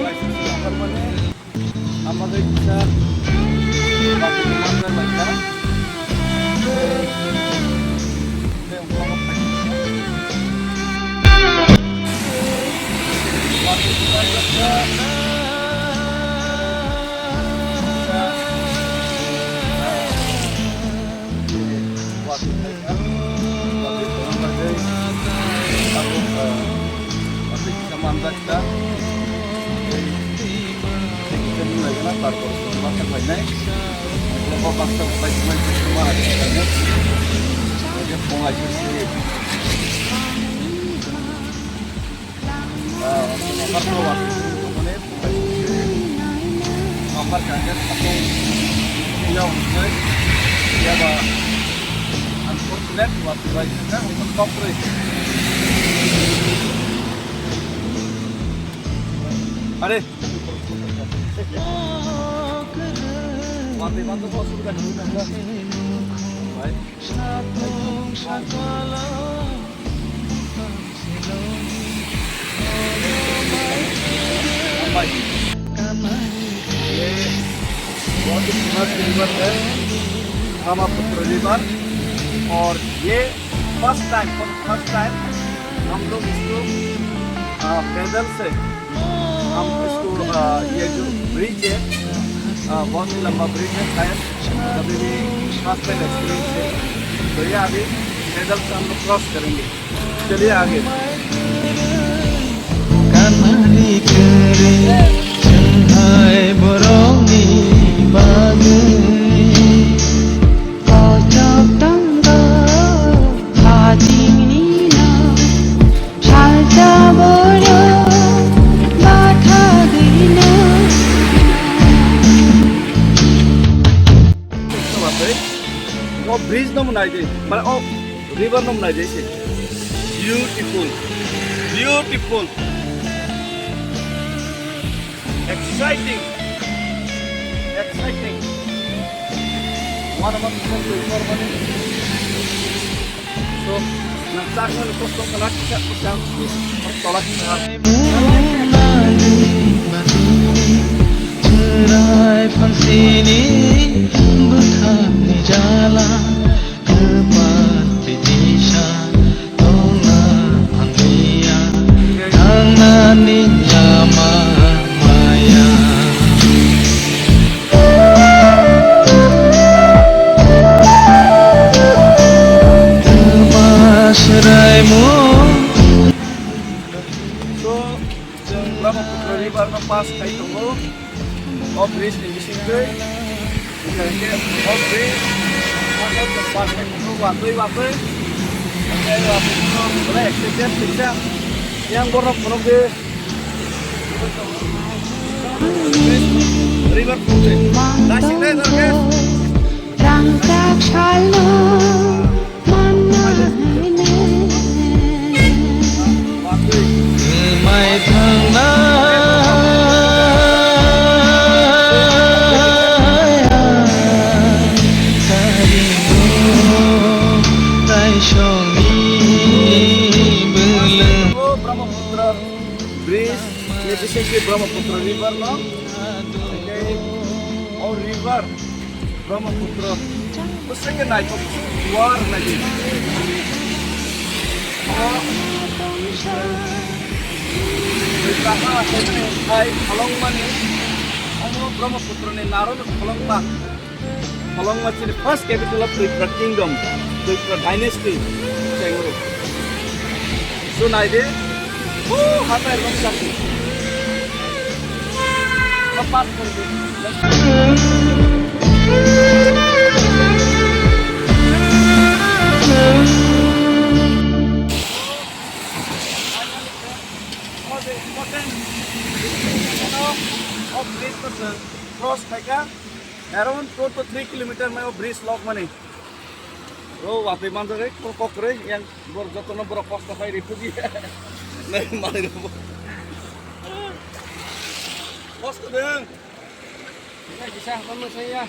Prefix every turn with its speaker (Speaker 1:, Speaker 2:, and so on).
Speaker 1: license number মানে আমাদের bisa waktu mana baca waktu kita baca waktu kita waktu kita mandat তারপর মাথা খাই নাই বাচ্চা সময় semua ada internet dia mengaji nomor dua waktu menit nomor kaget atau yang mungkin dia ada unfortunate waktu baiknya untuk corporate Are Mati bantu kok sudah dulu baik. Baik. ये बहुत ही मस्त river है ब्रह्मपुत्र रिवर और ये first time हम लोग इसको पैदल से हम इसको ये जो ब्रिज है बहुत ही लंबा ब्रिज है शायद कभी भी फर्स्ट टाइम एक्सपीरियंस है तो ये अभी पैदल से हम लोग क्रॉस करेंगे चलिए आगे ब्रिज न बनाई दे माने रिवर न बनाई दे beautiful exciting one of the river bani so nagtakan ko to kanak sa kusang tolak sa cerai pansini bukhani jala Brahmaputra River na pas kay tungo of bridge ni Bisingke kaya of bridge ano sa pas kay tungo watoy kaya wala accident bisa yang borok de river putri nasib na guys rangkak shalom mai thang na Brahmaputra bridge ini bisa Brahmaputra river no okay oh river Brahmaputra pusing naik keluar lagi Beritahu saya Kolong mana? Omong Brahmaputra ni Naron Kolong tak. Kolong macam the first capital of the kingdom, the dynasty. Cenguru. So naide, apa yang kamu sakit? Lepas pun. Cross kaika around 2 to 3 kilometer में वो bridge lock मने वो वापे मंदरे को कोकरे yang berjatuh berkos sampai ripugi नहीं मारे को bos tu deng ini kisah sama saya